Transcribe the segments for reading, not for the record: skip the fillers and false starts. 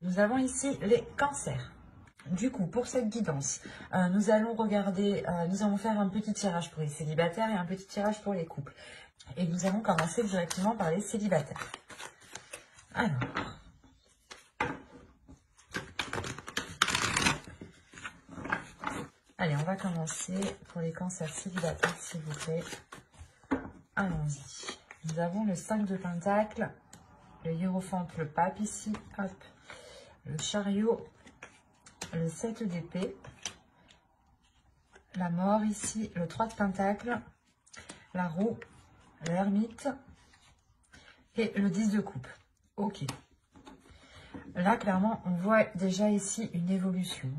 Nous avons ici les cancers. Du coup, pour cette guidance, nous allons regarder, nous allons faire un petit tirage pour les célibataires et un petit tirage pour les couples. Et nous allons commencer directement par les célibataires. Alors, allez, on va commencer pour les cancers célibataires, s'il vous plaît. Allons-y. Nous avons le 5 de Pentacle, le hiérophante, le pape ici, hop, le chariot, le 7 d'épée, la mort ici, le 3 de Pentacle, la roue, l'ermite et le 10 de coupe. Ok. Là, clairement, on voit déjà ici une évolution.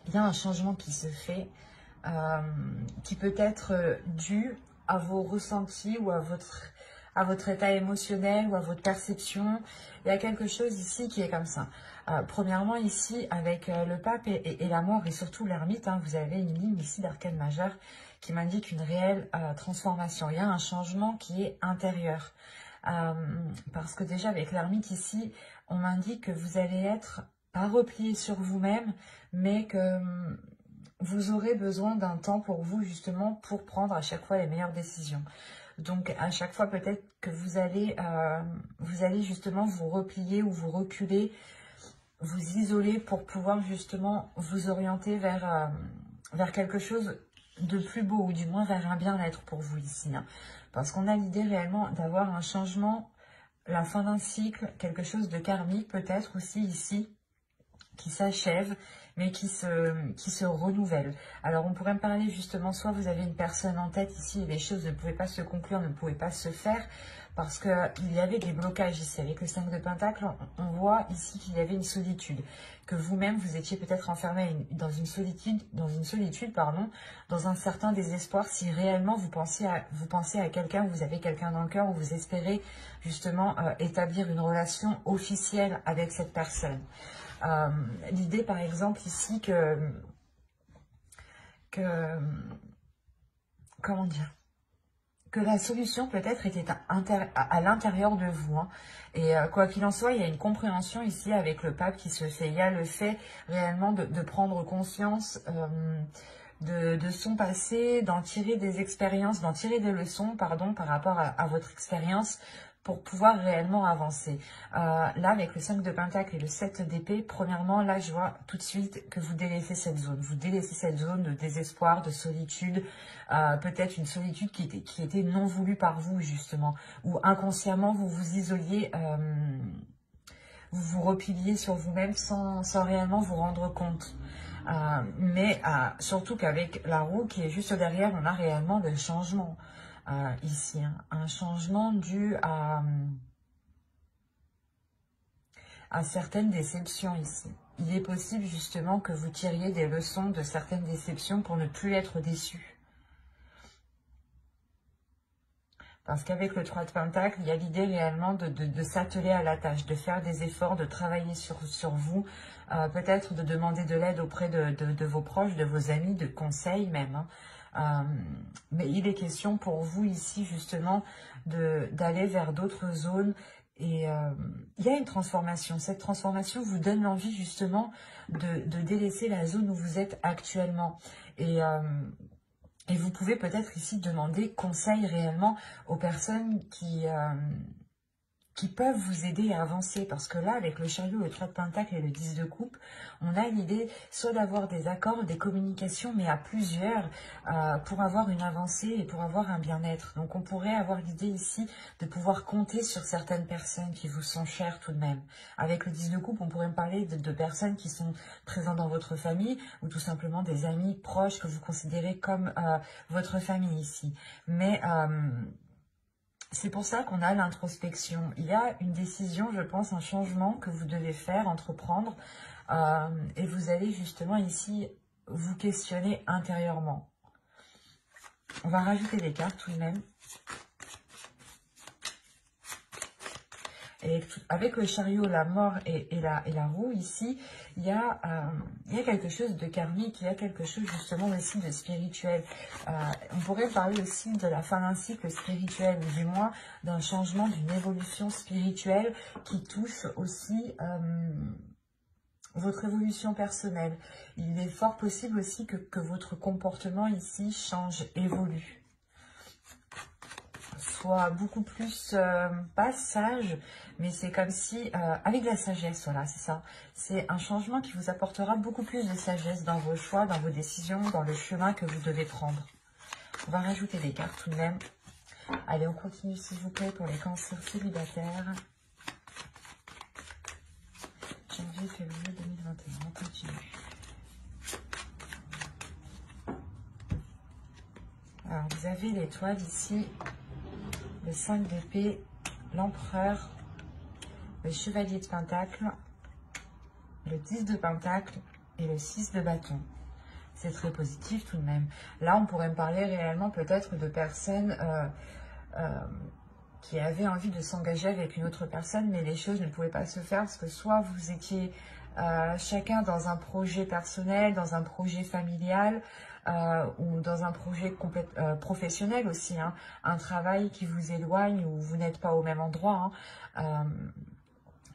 Il y a un changement qui se fait, qui peut être dû à vos ressentis ou à votre état émotionnel ou à votre perception. Il y a quelque chose ici qui est comme ça. Premièrement, ici, avec le pape et la mort et surtout l'ermite, vous avez une ligne ici d'arcane majeur qui m'indique une réelle transformation. Il y a un changement qui est intérieur. Parce que déjà, avec l'ermite ici, on m'indique que vous allez être pas replié sur vous-même, mais que vous aurez besoin d'un temps pour vous, justement, pour prendre à chaque fois les meilleures décisions. Donc, à chaque fois, peut-être que vous allez justement vous replier ou vous reculer, vous isoler pour pouvoir justement vous orienter vers quelque chose de plus beau, ou du moins vers un bien-être pour vous ici. Parce qu'on a l'idée réellement d'avoir un changement, la fin d'un cycle, quelque chose de karmique peut-être aussi ici, qui s'achève, mais qui se renouvelle. Alors, on pourrait me parler justement, soit vous avez une personne en tête ici et les choses ne pouvaient pas se conclure, ne pouvaient pas se faire, parce qu'il y avait des blocages ici. Avec le 5 de Pentacle, on voit ici qu'il y avait une solitude, que vous-même, vous étiez peut-être enfermé dans une solitude, dans un certain désespoir, si réellement vous pensez à quelqu'un, vous avez quelqu'un dans le cœur, ou vous espérez justement établir une relation officielle avec cette personne. L'idée, par exemple, ici, comment dire, que la solution peut-être était à l'intérieur de vous. Et quoi qu'il en soit, il y a une compréhension ici avec le pape qui se fait. Il y a le fait réellement de prendre conscience de son passé, d'en tirer des expériences, d'en tirer des leçons, pardon, par rapport à votre expérience, pour pouvoir réellement avancer. Là, avec le 5 de Pentacle et le 7 d'épée, premièrement, là, je vois tout de suite que vous délaissez cette zone. Vous délaissez cette zone de désespoir, de solitude, peut-être une solitude qui était non voulue par vous, justement, ou inconsciemment, vous vous isoliez, vous vous repliez sur vous-même sans réellement vous rendre compte. Mais surtout qu'avec la roue qui est juste derrière, on a réellement des changements. Ici, un changement dû à certaines déceptions ici. Il est possible justement que vous tiriez des leçons de certaines déceptions pour ne plus être déçu. Parce qu'avec le 3 de Pentacle, il y a l'idée réellement de s'atteler à la tâche, de faire des efforts, de travailler sur vous, peut-être de demander de l'aide auprès de vos proches, de vos amis, de conseils même. Mais il est question pour vous ici justement d'aller vers d'autres zones. Et il y a une transformation. Cette transformation vous donne l'envie justement de délaisser la zone où vous êtes actuellement. Et vous pouvez peut-être ici demander conseil réellement aux personnes qui peuvent vous aider à avancer. Parce que là, avec le chariot, le 3 de Pentacle et le 10 de coupe, on a l'idée soit d'avoir des accords, des communications, mais à plusieurs, pour avoir une avancée et pour avoir un bien-être. Donc, on pourrait avoir l'idée ici de pouvoir compter sur certaines personnes qui vous sont chères tout de même. Avec le 10 de coupe, on pourrait me parler de personnes qui sont présentes dans votre famille ou tout simplement des amis proches que vous considérez comme votre famille ici. Mais c'est pour ça qu'on a l'introspection. Il y a une décision, je pense, un changement que vous devez faire, entreprendre. Et vous allez justement ici vous questionner intérieurement. On va rajouter des cartes tout de même. Et avec le chariot, la mort et la roue, ici, il y a quelque chose de karmique, il y a quelque chose justement aussi de spirituel. On pourrait parler aussi de la fin d'un cycle spirituel, ou du moins d'un changement, d'une évolution spirituelle qui touche aussi votre évolution personnelle. Il est fort possible aussi que votre comportement ici change, évolue. Soit beaucoup plus, pas sage, mais c'est comme si, avec de la sagesse, voilà, c'est ça. C'est un changement qui vous apportera beaucoup plus de sagesse dans vos choix, dans vos décisions, dans le chemin que vous devez prendre. On va rajouter des cartes tout de même. Allez, on continue s'il vous plaît pour les cancers célibataires. Janvier, février 2021, on continue. Alors, vous avez l'étoile ici, le 5 d'épée, l'empereur, le chevalier de pentacle, le 10 de pentacle et le 6 de bâton. C'est très positif tout de même. Là, on pourrait me parler réellement peut-être de personnes qui avaient envie de s'engager avec une autre personne, mais les choses ne pouvaient pas se faire parce que soit vous étiez chacun dans un projet personnel, dans un projet familial, ou dans un projet professionnel aussi, hein, un travail qui vous éloigne ou vous n'êtes pas au même endroit. Hein,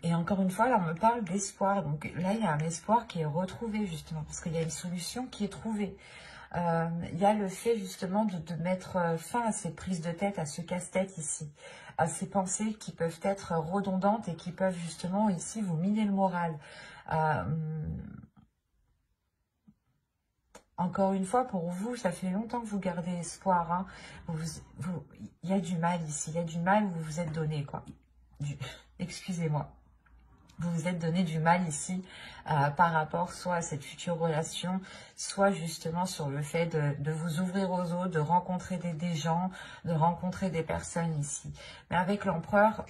et encore une fois, là, on me parle d'espoir. Donc là, il y a un espoir qui est retrouvé, justement, parce qu'il y a une solution qui est trouvée. Il y a le fait, justement, de mettre fin à ces prises de tête, à ce casse-tête ici, à ces pensées qui peuvent être redondantes et qui peuvent, justement, ici, vous miner le moral. Encore une fois, pour vous, ça fait longtemps que vous gardez espoir. Hein. Il y a du mal ici, il y a du mal où vous vous êtes donné, quoi. Excusez-moi. Vous vous êtes donné du mal ici par rapport soit à cette future relation, soit justement sur le fait de vous ouvrir aux autres, de rencontrer des gens, de rencontrer des personnes ici. Mais avec l'empereur,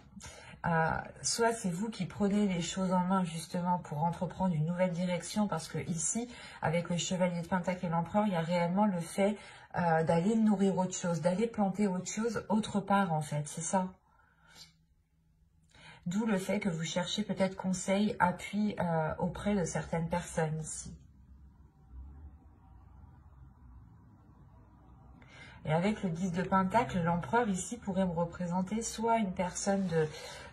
soit c'est vous qui prenez les choses en main justement pour entreprendre une nouvelle direction, parce que ici, avec le chevalier de pentacle et l'empereur, il y a réellement le fait d'aller nourrir autre chose, d'aller planter autre chose autre part en fait, c'est ça. D'où le fait que vous cherchez peut-être conseil, appui auprès de certaines personnes ici. Et avec le 10 de pentacle, l'empereur ici pourrait me représenter soit une personne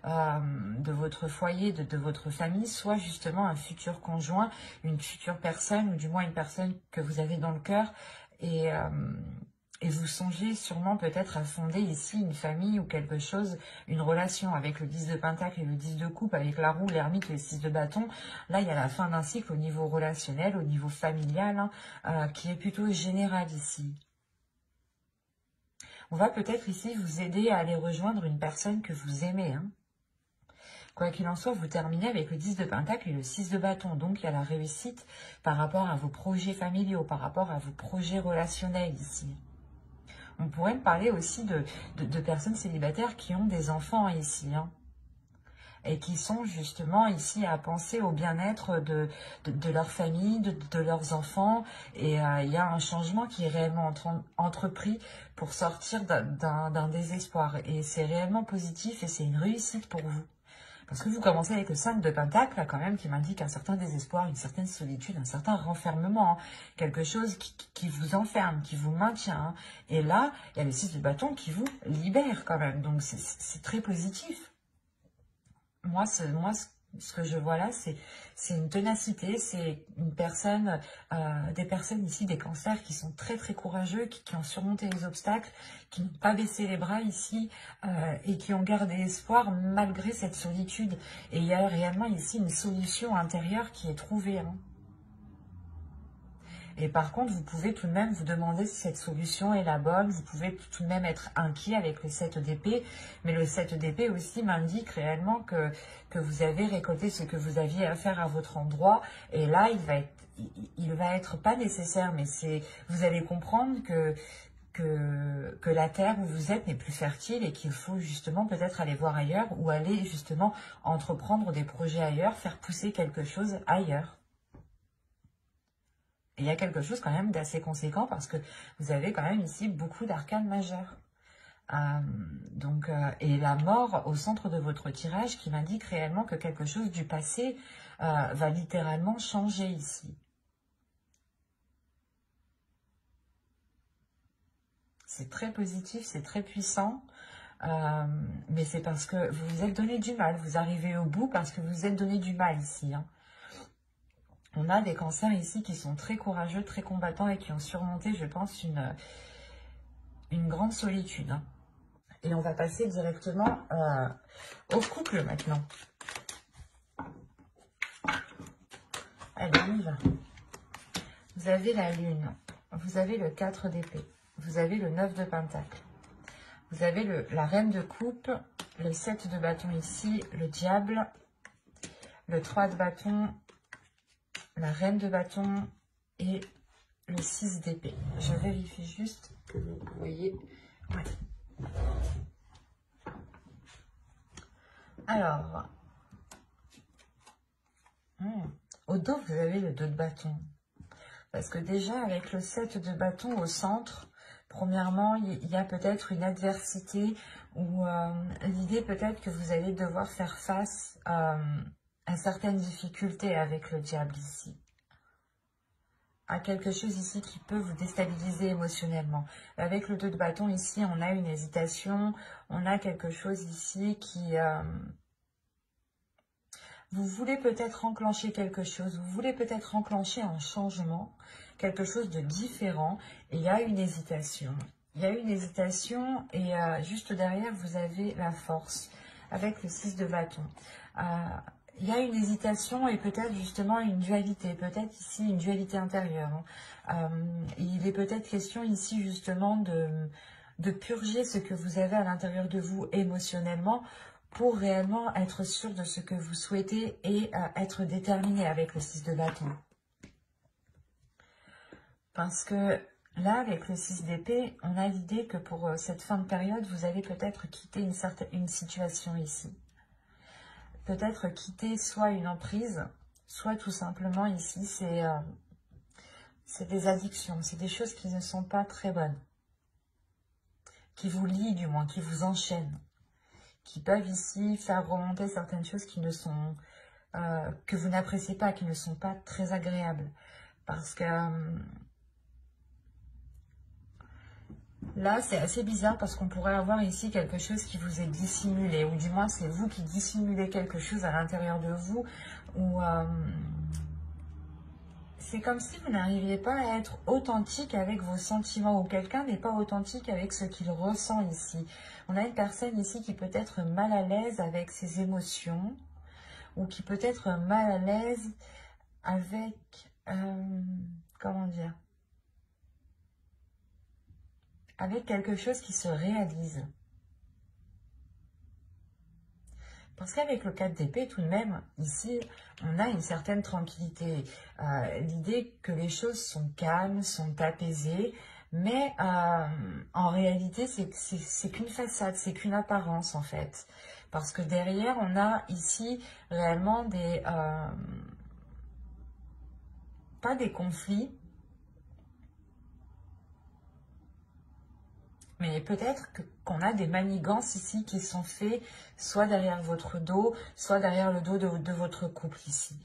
de votre foyer, de votre famille, soit justement un futur conjoint, une future personne, ou du moins une personne que vous avez dans le cœur. Et vous songez sûrement peut-être à fonder ici une famille ou quelque chose, une relation avec le 10 de pentacle et le 10 de coupe, avec la roue, l'ermite et le 6 de bâton. Là, il y a la fin d'un cycle au niveau relationnel, au niveau familial, hein, qui est plutôt général ici. On va peut-être ici vous aider à aller rejoindre une personne que vous aimez. Hein. Quoi qu'il en soit, vous terminez avec le 10 de pentacle et le 6 de bâton. Donc, il y a la réussite par rapport à vos projets familiaux, par rapport à vos projets relationnels ici. On pourrait me parler aussi de personnes célibataires qui ont des enfants ici, hein, et qui sont justement ici à penser au bien-être de leur famille, de leurs enfants. Et il y a un changement qui est réellement entrepris pour sortir d'un désespoir. Et c'est réellement positif et c'est une réussite pour vous. Parce que vous commencez avec le 5 de pentacle, là, quand même, qui m'indique un certain désespoir, une certaine solitude, un certain renfermement. Hein. Quelque chose qui vous enferme, qui vous maintient. Hein. Et là, il y a le 6 de bâton qui vous libère quand même. Donc, c'est très positif. Moi, ce que je vois là, c'est une ténacité, c'est une personne, des personnes ici, des cancers qui sont très très courageux, qui ont surmonté les obstacles, qui n'ont pas baissé les bras ici et qui ont gardé espoir malgré cette solitude. Et il y a réellement ici une solution intérieure qui est trouvée. Hein. Et par contre, vous pouvez tout de même vous demander si cette solution est la bonne. Vous pouvez tout de même être inquiet avec le 7 d'épée. Mais le 7 d'épée aussi m'indique réellement que vous avez récolté ce que vous aviez à faire à votre endroit. Et là, il va être pas nécessaire, mais vous allez comprendre que la terre où vous êtes n'est plus fertile et qu'il faut justement peut-être aller voir ailleurs ou aller justement entreprendre des projets ailleurs, faire pousser quelque chose ailleurs. Et il y a quelque chose quand même d'assez conséquent parce que vous avez quand même ici beaucoup d'arcanes majeures. Et la mort au centre de votre tirage qui m'indique réellement que quelque chose du passé va littéralement changer ici. C'est très positif, c'est très puissant. Mais c'est parce que vous vous êtes donné du mal. Vous arrivez au bout parce que vous vous êtes donné du mal ici. Hein. On a des cancers ici qui sont très courageux, très combattants et qui ont surmonté, je pense, une grande solitude. Hein. Et on va passer directement au couple maintenant. Allez, on y va. Vous avez la lune, vous avez le 4 d'épée, vous avez le 9 de pentacle, vous avez la reine de coupe, le 7 de bâton ici, le diable, le 3 de bâton, la reine de bâton et le 6 d'épée. Je vérifie juste que vous voyez. Ouais. Alors, au dos, vous avez le 2 de bâton. Parce que déjà, avec le 7 de bâton au centre, premièrement, il y a peut-être une adversité ou l'idée peut-être que vous allez devoir faire face à certaines difficultés avec le diable ici. À quelque chose ici qui peut vous déstabiliser émotionnellement. Avec le 2 de bâton ici, on a une hésitation, on a quelque chose ici qui... vous voulez peut-être enclencher quelque chose, vous voulez peut-être enclencher un changement, quelque chose de différent, et il y a une hésitation. Il y a une hésitation et juste derrière, vous avez la force avec le 6 de bâton. Il y a une hésitation et peut-être justement une dualité, peut-être ici une dualité intérieure. Hein. Il est peut-être question ici justement de purger ce que vous avez à l'intérieur de vous émotionnellement pour réellement être sûr de ce que vous souhaitez et être déterminé avec le 6 de bâton. Parce que là, avec le 6 d'épée, on a l'idée que pour cette fin de période, vous allez peut-être quitter une situation ici. Peut-être quitter soit une emprise, soit tout simplement ici, c'est des addictions, c'est des choses qui ne sont pas très bonnes, qui vous lient du moins, qui vous enchaînent, qui peuvent ici faire remonter certaines choses qui ne sont, que vous n'appréciez pas, qui ne sont pas très agréables. Parce que là, c'est assez bizarre parce qu'on pourrait avoir ici quelque chose qui vous est dissimulé, ou du moins c'est vous qui dissimulez quelque chose à l'intérieur de vous, ou c'est comme si vous n'arriviez pas à être authentique avec vos sentiments, ou quelqu'un n'est pas authentique avec ce qu'il ressent ici. On a une personne ici qui peut être mal à l'aise avec ses émotions, ou qui peut être mal à l'aise avec, comment dire, avec quelque chose qui se réalise. Parce qu'avec le 4 d'épée, tout de même, ici, on a une certaine tranquillité. L'idée que les choses sont calmes, sont apaisées, mais en réalité, c'est qu'une façade, c'est qu'une apparence, en fait. Parce que derrière, on a ici réellement des... pas des conflits, mais peut-être qu'on a des manigances ici qui sont faits soit derrière votre dos, soit derrière le dos de votre couple ici.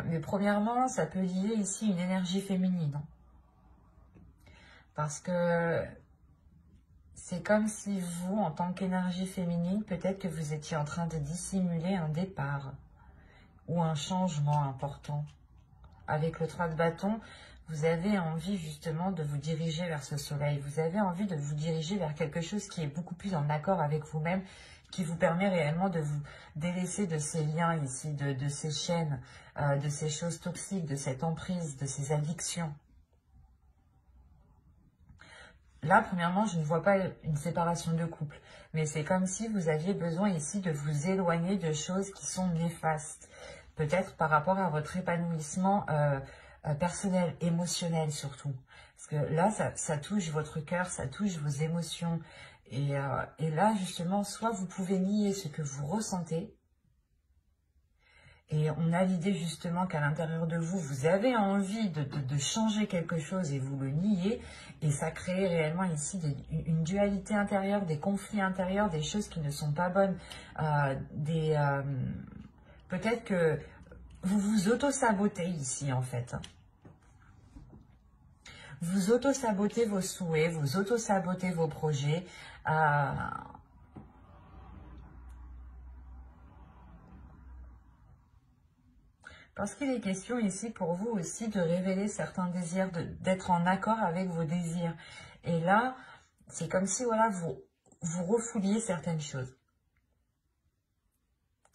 Mais premièrement, ça peut lier ici une énergie féminine. Parce que c'est comme si vous, en tant qu'énergie féminine, peut-être que vous étiez en train de dissimuler un départ ou un changement important. Avec le 3 de bâton, vous avez envie justement de vous diriger vers ce soleil. Vous avez envie de vous diriger vers quelque chose qui est beaucoup plus en accord avec vous-même, qui vous permet réellement de vous délaisser de ces liens ici, de ces chaînes, de ces choses toxiques, de cette emprise, de ces addictions. Là, premièrement, je ne vois pas une séparation de couple, mais c'est comme si vous aviez besoin ici de vous éloigner de choses qui sont néfastes. Peut-être par rapport à votre épanouissement personnel, émotionnel surtout. Parce que là, ça touche votre cœur, ça touche vos émotions. Et là, justement, soit vous pouvez nier ce que vous ressentez, Et on a l'idée justement qu'à l'intérieur de vous, vous avez envie de changer quelque chose et vous le niez. Et ça crée réellement ici une dualité intérieure, des conflits intérieurs, des choses qui ne sont pas bonnes. Peut-être que vous vous auto-sabotez ici en fait. Vous auto-sabotez vos souhaits, vous auto-sabotez vos projets. Parce qu'il est question ici pour vous aussi de révéler certains désirs, d'être en accord avec vos désirs. Et là, c'est comme si voilà, vous refouliez certaines choses.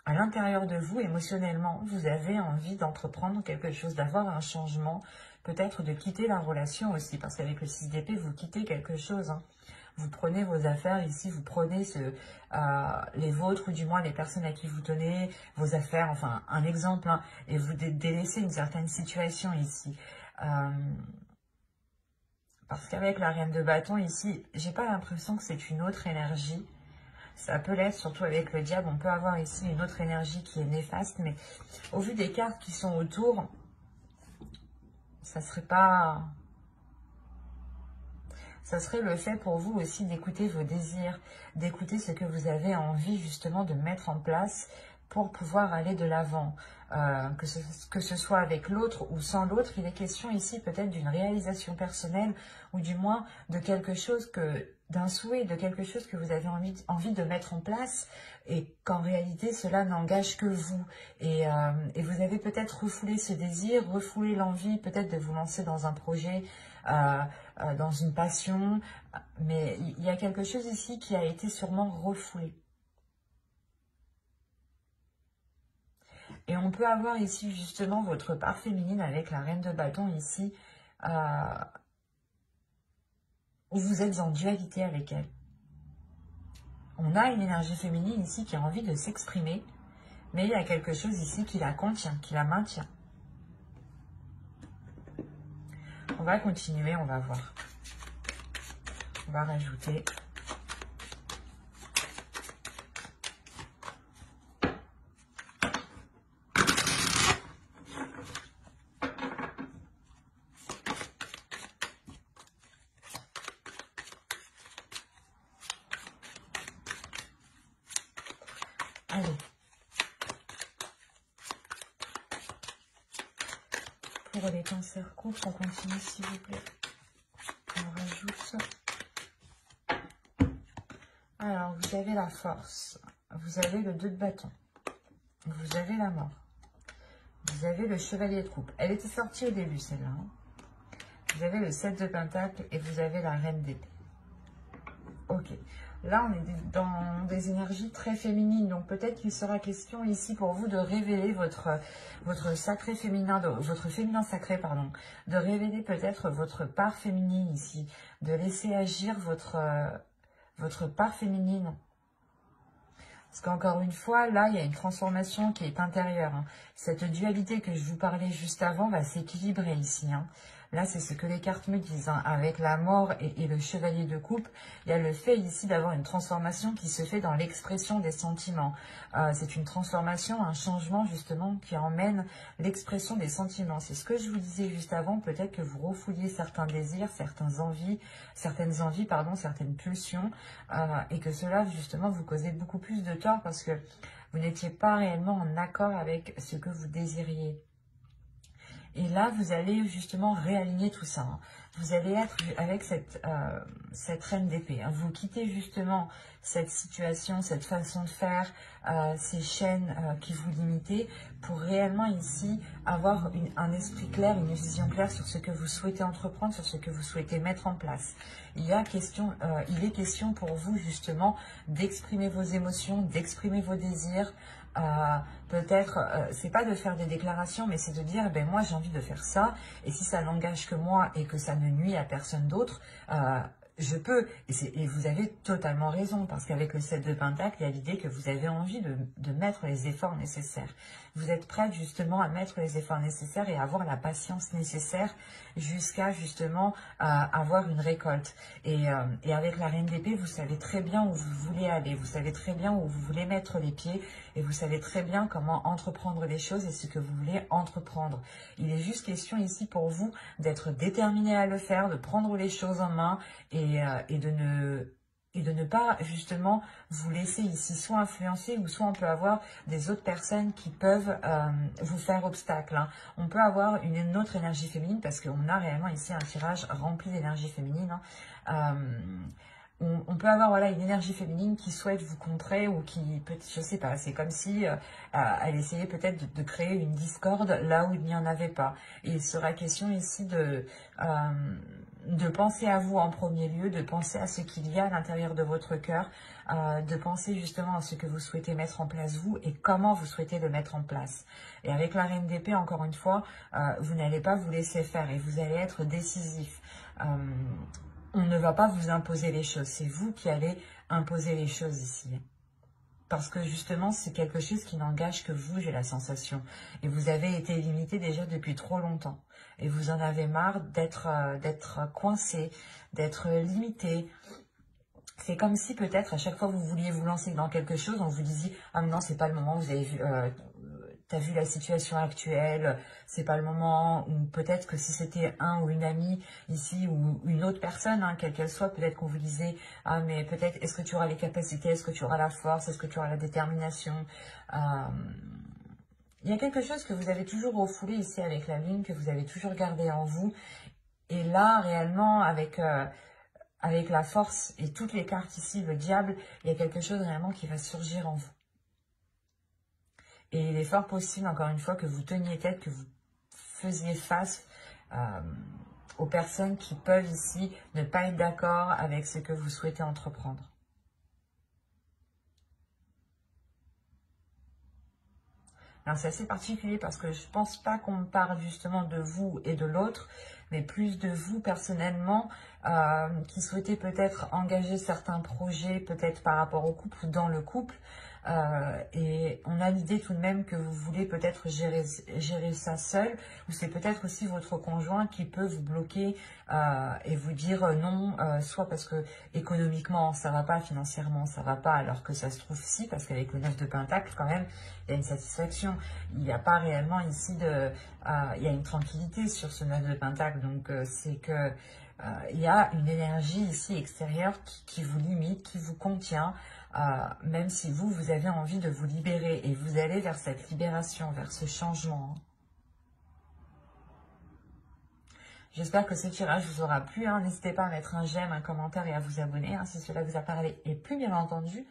À l'intérieur de vous, émotionnellement, vous avez envie d'entreprendre quelque chose, d'avoir un changement, peut-être de quitter la relation aussi, parce qu'avec le 6 d'épée, vous quittez quelque chose. Hein. Vous prenez vos affaires ici, vous prenez les vôtres, ou du moins les personnes à qui vous tenez, vos affaires, enfin un exemple, hein, et vous délaissez une certaine situation ici. Parce qu'avec la reine de bâton ici, j'ai pas l'impression que c'est une autre énergie. Ça peut l'être, surtout avec le diable, on peut avoir ici une autre énergie qui est néfaste, mais au vu des cartes qui sont autour, ça serait pas... Ça serait le fait pour vous aussi d'écouter vos désirs, d'écouter ce que vous avez envie justement de mettre en place pour pouvoir aller de l'avant. Que ce soit avec l'autre ou sans l'autre, il est question ici peut-être d'une réalisation personnelle ou du moins de quelque chose d'un souhait, de quelque chose que vous avez envie de mettre en place et qu'en réalité cela n'engage que vous. Et vous avez peut-être refoulé ce désir, refoulé l'envie peut-être de vous lancer dans un projet, dans une passion, mais il y a quelque chose ici qui a été sûrement refoulé. Et on peut avoir ici justement votre part féminine avec la reine de bâton ici, où vous êtes en dualité avec elle. On a une énergie féminine ici qui a envie de s'exprimer, mais il y a quelque chose ici qui la contient, qui la maintient. On va continuer, on va voir. On va rajouter. Allez. Pour les cancers courts, on continue s'il vous plaît. On rajoute ça. Alors, vous avez la force. Vous avez le 2 de bâton. Vous avez la mort. Vous avez le chevalier de coupe. Elle était sortie au début, celle-là. Hein. Vous avez le 7 de pentacle et vous avez la reine d'épée. Ok. Là, on est dans des énergies très féminines. Donc, peut-être qu'il sera question ici pour vous de révéler votre sacré féminin, votre féminin sacré, pardon. De révéler peut-être votre part féminine ici. De laisser agir votre part féminine. Parce qu'encore une fois, là, il y a une transformation qui est intérieure. Hein. Cette dualité que je vous parlais juste avant va s'équilibrer ici. Hein. Là, c'est ce que les cartes me disent. Hein. Avec la mort et le chevalier de coupe, il y a le fait ici d'avoir une transformation qui se fait dans l'expression des sentiments. C'est une transformation, un changement justement qui emmène l'expression des sentiments. C'est ce que je vous disais juste avant. Peut-être que vous refouliez certains désirs, certaines envies, certaines pulsions. Et que cela justement vous causait beaucoup plus de tort parce que vous n'étiez pas réellement en accord avec ce que vous désiriez. Et là, vous allez justement réaligner tout ça. Hein. Vous allez être avec cette reine d'épée. Hein. Vous quittez justement cette situation, cette façon de faire, ces chaînes qui vous limitaient pour réellement ici avoir un esprit clair, une vision claire sur ce que vous souhaitez entreprendre, sur ce que vous souhaitez mettre en place. Il est question pour vous justement d'exprimer vos émotions, d'exprimer vos désirs. Peut-être, c'est pas de faire des déclarations, mais c'est de dire, ben moi j'ai envie de faire ça, et si ça n'engage que moi et que ça ne nuit à personne d'autre, je peux, et vous avez totalement raison, parce qu'avec le 7 de Pentacle, il y a l'idée que vous avez envie de mettre les efforts nécessaires. Vous êtes prête justement à mettre les efforts nécessaires et à avoir la patience nécessaire jusqu'à justement avoir une récolte. Et avec la Reine d'épée, vous savez très bien où vous voulez aller, vous savez très bien où vous voulez mettre les pieds, et vous savez très bien comment entreprendre les choses et ce que vous voulez entreprendre. Il est juste question ici pour vous d'être déterminé à le faire, de prendre les choses en main et de ne pas justement vous laisser ici soit influencer ou soit on peut avoir des autres personnes qui peuvent vous faire obstacle. Hein. On peut avoir une autre énergie féminine parce qu'on a réellement ici un tirage rempli d'énergie féminine. Hein. On peut avoir voilà, une énergie féminine qui souhaite vous contrer ou qui, je sais pas, c'est comme si elle essayait peut-être de créer une discorde là où il n'y en avait pas. Et il sera question ici de penser à vous en premier lieu, de penser à ce qu'il y a à l'intérieur de votre cœur, de penser justement à ce que vous souhaitez mettre en place vous et comment vous souhaitez le mettre en place. Et avec la Reine d'épée, encore une fois, vous n'allez pas vous laisser faire et vous allez être décisif. On ne va pas vous imposer les choses, c'est vous qui allez imposer les choses ici. Parce que justement, c'est quelque chose qui n'engage que vous, j'ai la sensation. Et vous avez été limité déjà depuis trop longtemps. Et vous en avez marre d'être coincé, d'être limité. C'est comme si peut-être à chaque fois que vous vouliez vous lancer dans quelque chose, on vous disait « Ah non, c'est pas le moment, vous avez vu... t'as vu la situation actuelle, c'est pas le moment, ou peut-être que si c'était un ou une amie ici, ou une autre personne, hein, quelle qu'elle soit, peut-être qu'on vous disait, ah mais peut-être, est-ce que tu auras les capacités, est-ce que tu auras la force, est-ce que tu auras la détermination il y a quelque chose que vous avez toujours refoulé ici avec la lune, que vous avez toujours gardé en vous, et là, réellement, avec la force et toutes les cartes ici, le diable, il y a quelque chose réellement qui va surgir en vous. Et il est fort possible, encore une fois, que vous teniez tête, que vous faisiez face aux personnes qui peuvent ici ne pas être d'accord avec ce que vous souhaitez entreprendre. Alors c'est assez particulier parce que je ne pense pas qu'on parle justement de vous et de l'autre, mais plus de vous personnellement qui souhaitez peut-être engager certains projets, peut-être par rapport au couple ou dans le couple. Et on a l'idée tout de même que vous voulez peut-être gérer ça seul, ou c'est peut-être aussi votre conjoint qui peut vous bloquer et vous dire non, soit parce que économiquement ça va pas, financièrement ça va pas, alors que ça se trouve si, parce qu'avec le 9 de Pentacle quand même, il y a une satisfaction, il n'y a pas réellement ici il y a une tranquillité sur ce 9 de Pentacle, donc c'est que il y a une énergie ici extérieure qui vous limite, qui vous contient, même si vous avez envie de vous libérer et vous allez vers cette libération, vers ce changement. J'espère que ce tirage vous aura plu. Hein. N'hésitez pas à mettre un j'aime, un commentaire et à vous abonner si cela vous a parlé. Et plus bien entendu,